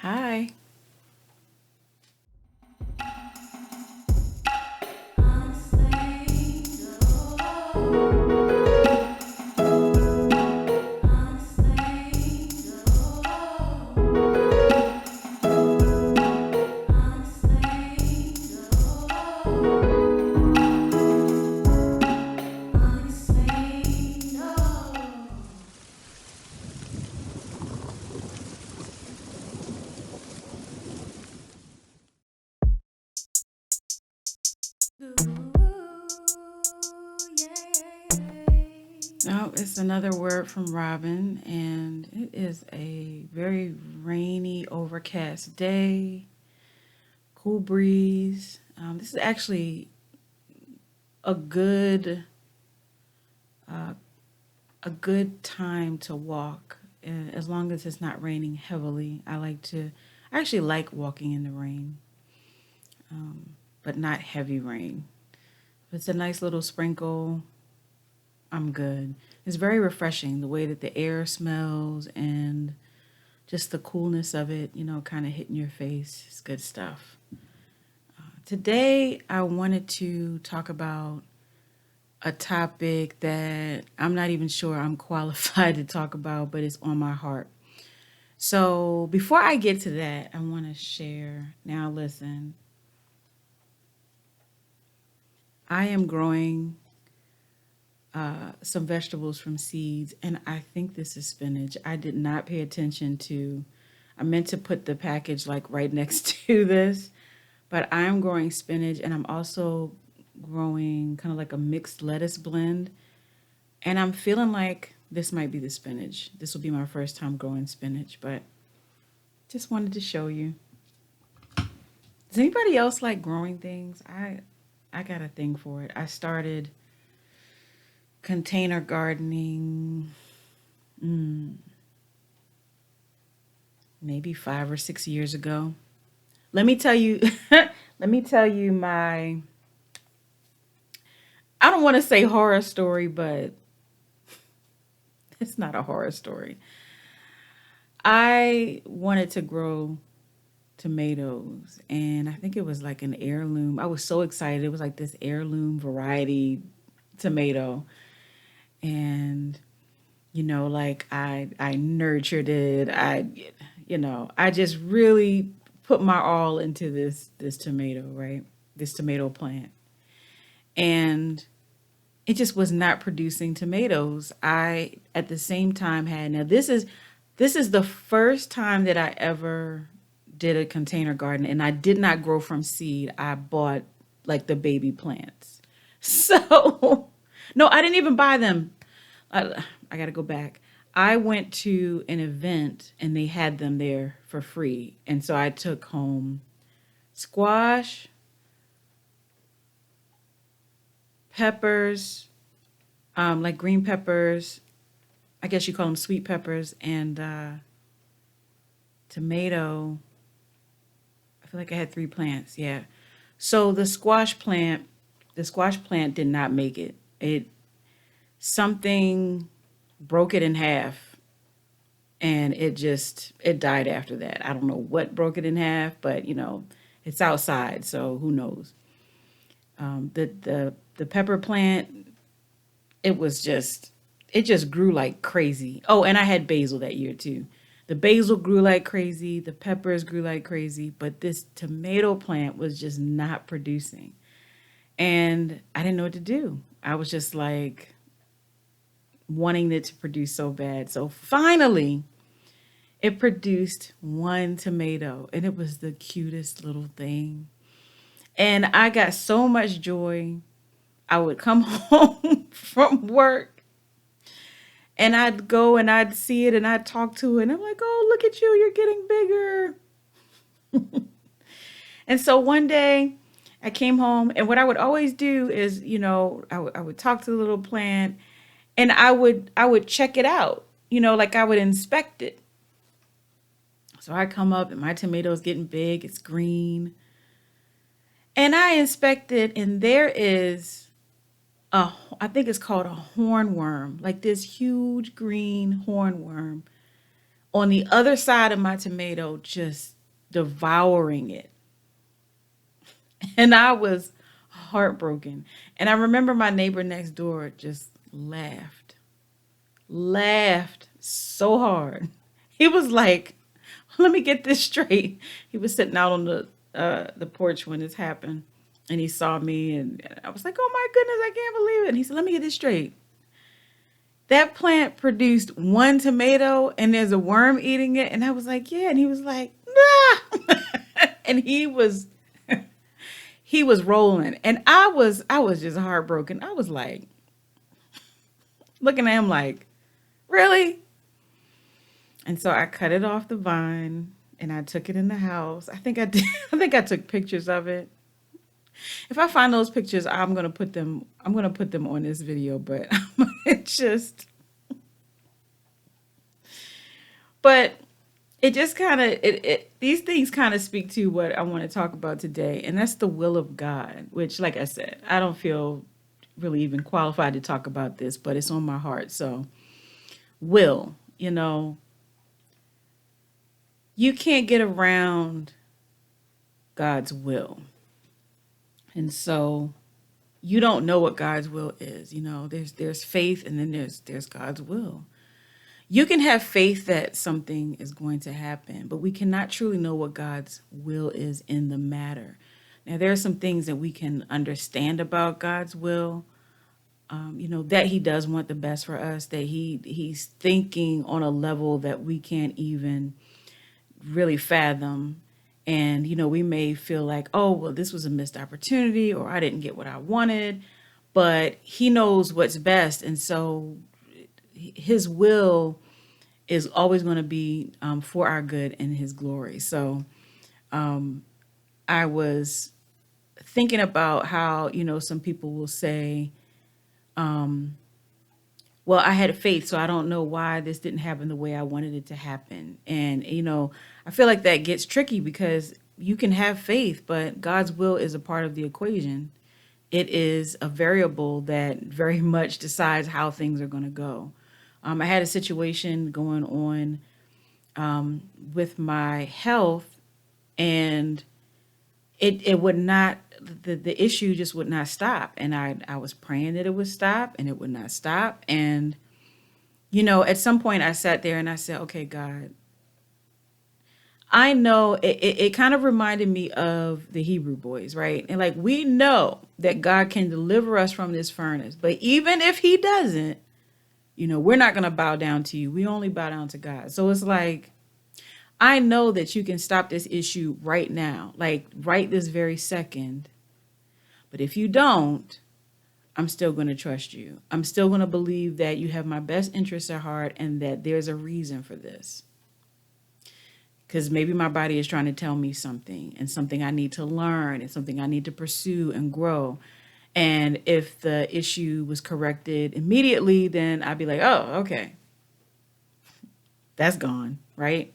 Hi. Oh, it's another word from Robyn, and it is a very rainy, overcast day, cool breeze. This is actually a good, uh, a good time to walk, as long as it's not raining heavily. I actually like walking in the rain, but not heavy rain. If it's a nice little sprinkle, I'm good. It's very refreshing the way that the air smells and just the coolness of it, kind of hitting your face. It's good stuff. Today, I wanted to talk about a topic that I'm not even sure I'm qualified to talk about, but it's on my heart. So, before I get to that, I want to share. Now, listen, I am growing some vegetables from seeds, and I think this is spinach. I did not pay attention to, I meant to put the package like right next to this, but I'm growing spinach and I'm also growing kind of like a mixed lettuce blend. And I'm feeling like this might be the spinach. This will be my first time growing spinach, but just wanted to show you. Does anybody else like growing things? I got a thing for it. I started container gardening maybe 5 or 6 years ago. Let me tell you, let me tell you my, I don't want to say horror story, but it's not a horror story. I wanted to grow tomatoes, and I think it was like an heirloom. I was so excited. It was like this heirloom variety tomato. And like I nurtured it. I just really put my all into this tomato, right? This tomato plant. And it just was not producing tomatoes. I at the same time had, now this is the first time that I ever did a container garden, and I did not grow from seed. I bought like the baby plants. So no, I didn't even buy them. I got to go back. I went to an event and they had them there for free. And so I took home squash, peppers, like green peppers. I guess you call them sweet peppers, and tomato. I feel like I had three plants. Yeah. So the squash plant did not make it. Something broke it in half, and it died after that. I don't know what broke it in half, but it's outside, so who knows. The pepper plant, it just grew like crazy. Oh, and I had basil that year too. The basil grew like crazy, the peppers grew like crazy, but this tomato plant was just not producing. And I didn't know what to do. I was just like wanting it to produce so bad. So finally, it produced one tomato, and it was the cutest little thing. And I got so much joy. I would come home from work and I'd go and I'd see it and I'd talk to it. And I'm like, oh, look at you, you're getting bigger. And so one day I came home, and what I would always do is, I would talk to the little plant, and I would check it out, like I would inspect it. So I come up and my tomato's getting big, it's green. And I inspect it, and there is I think it's called a hornworm, like this huge green hornworm on the other side of my tomato, just devouring it. And I was heartbroken. And I remember my neighbor next door just laughed so hard. He was like, "Let me get this straight." He was sitting out on the porch when this happened, and he saw me, and I was like, "Oh my goodness, I can't believe it." And he said, "Let me get this straight. That plant produced one tomato, and there's a worm eating it." And I was like, "Yeah." And he was like, "Nah," and he was rolling, and I was just heartbroken. I was like looking at him like, "Really?" And so I cut it off the vine and I took it in the house. I think I did. I think I took pictures of it. If I find those pictures, I'm gonna put them. I'm gonna put them on this video. But it just, but it just kind of it. These things kind of speak to what I want to talk about today, and that's the will of God. Which, like I said, I don't feel really even qualified to talk about this, but it's on my heart. So, will, you can't get around God's will. And so you don't know what God's will is. There's faith and then there's God's will. You can have faith that something is going to happen, but we cannot truly know what God's will is in the matter. Now, there are some things that we can understand about God's will. That He does want the best for us, that He's thinking on a level that we can't even really fathom. And, we may feel like, oh, well, this was a missed opportunity or I didn't get what I wanted, but He knows what's best. And so His will is always going to be for our good and His glory. So I was thinking about how, some people will say, well, I had faith, so I don't know why this didn't happen the way I wanted it to happen. And, I feel like that gets tricky because you can have faith, but God's will is a part of the equation. It is a variable that very much decides how things are going to go. I had a situation going on with my health, and it would not, the issue just would not stop. And I was praying that it would stop, and it would not stop. And, at some point I sat there and I said, okay, God, I know it kind of reminded me of the Hebrew boys, right? And like, we know that God can deliver us from this furnace, but even if He doesn't, we're not going to bow down to you. We only bow down to God. So it's like, I know that you can stop this issue right now, like right this very second. But if you don't, I'm still going to trust you. I'm still going to believe that you have my best interests at heart and that there's a reason for this. Because maybe my body is trying to tell me something, and something I need to learn, and something I need to pursue and grow. And if the issue was corrected immediately, then I'd be like, oh, okay, that's gone, right?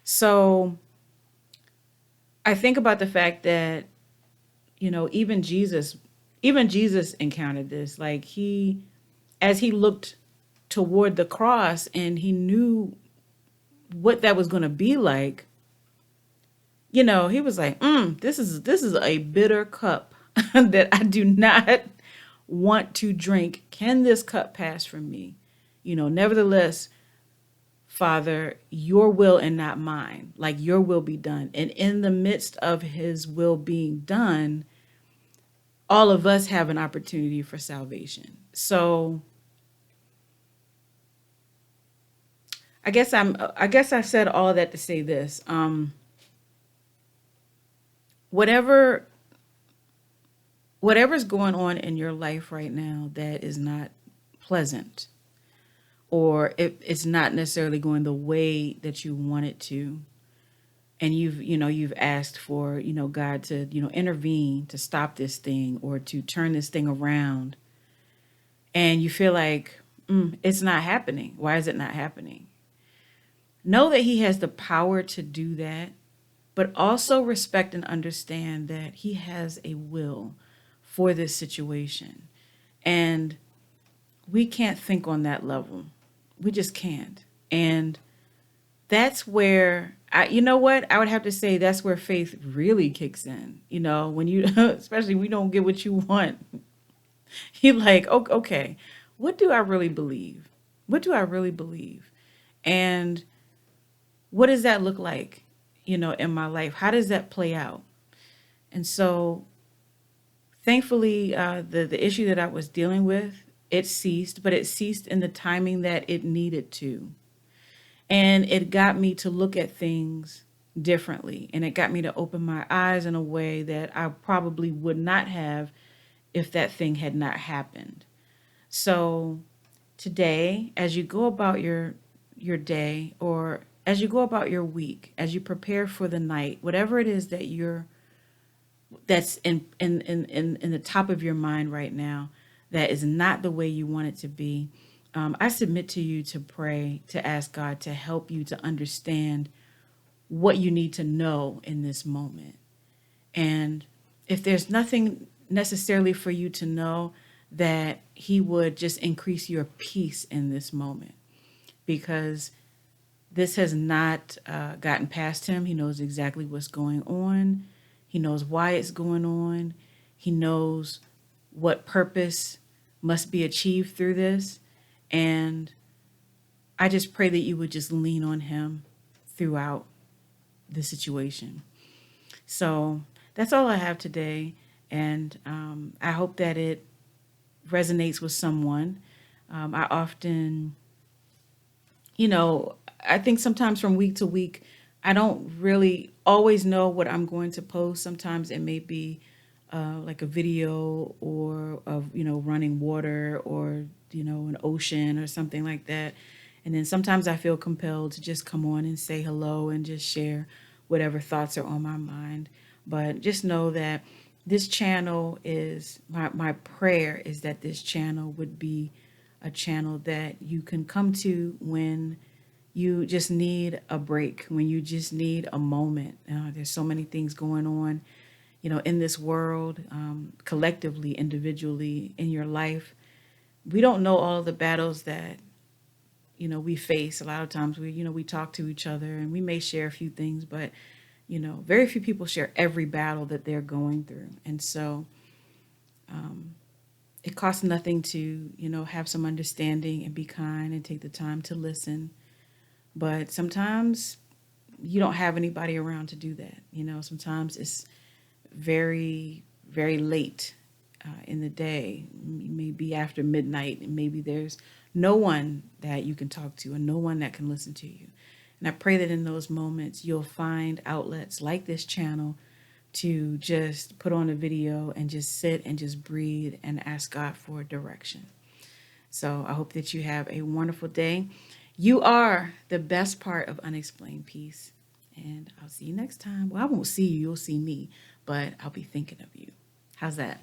So I think about the fact that, even Jesus encountered this. Like, as he looked toward the cross and he knew what that was going to be like, he was like, this is a bitter cup that I do not want to drink. Can this cup pass from me? Nevertheless, Father, your will and not mine, like your will be done. And in the midst of His will being done, all of us have an opportunity for salvation. So I guess I said all of that to say this. Whatever's going on in your life right now that is not pleasant, or it's not necessarily going the way that you want it to, and you've asked for, God to, intervene to stop this thing or to turn this thing around, and you feel like it's not happening. Why is it not happening? Know that He has the power to do that, but also respect and understand that He has a will for this situation. And we can't think on that level. We just can't. And that's where you know what? I would have to say that's where faith really kicks in. You know, when you, especially when you don't get what you want, you're like, okay, what do I really believe? What do I really believe? And what does that look like, in my life? How does that play out? And so, thankfully, the issue that I was dealing with, it ceased, but it ceased in the timing that it needed to. And it got me to look at things differently. And it got me to open my eyes in a way that I probably would not have if that thing had not happened. So today, as you go about your day, or as you go about your week, as you prepare for the night, whatever it is that's in the top of your mind right now, that is not the way you want it to be, I submit to you to pray, to ask God to help you to understand what you need to know in this moment. And if there's nothing necessarily for you to know, that He would just increase your peace in this moment, because this has not gotten past Him. He knows exactly what's going on. He knows why it's going on. He knows what purpose must be achieved through this. And I just pray that you would just lean on Him throughout the situation. So that's all I have today. And I hope that it resonates with someone. I often, I think sometimes from week to week, I don't really always know what I'm going to post. Sometimes it may be like a video or of, running water, or, an ocean or something like that. And then sometimes I feel compelled to just come on and say hello and just share whatever thoughts are on my mind. But just know that this channel is my prayer is that this channel would be a channel that you can come to when you just need a break, when you just need a moment. There's so many things going on, in this world, collectively, individually, in your life. We don't know all the battles that, we face. A lot of times we talk to each other and we may share a few things, but, very few people share every battle that they're going through. And so it costs nothing to, have some understanding and be kind and take the time to listen. But sometimes you don't have anybody around to do that. Sometimes it's very, very late in the day, maybe after midnight, and maybe there's no one that you can talk to and no one that can listen to you. And I pray that in those moments, you'll find outlets like this channel to just put on a video and just sit and just breathe and ask God for direction. So I hope that you have a wonderful day. You are the best part of Unexplained Peace. And I'll see you next time. Well, I won't see you. You'll see me. But I'll be thinking of you. How's that?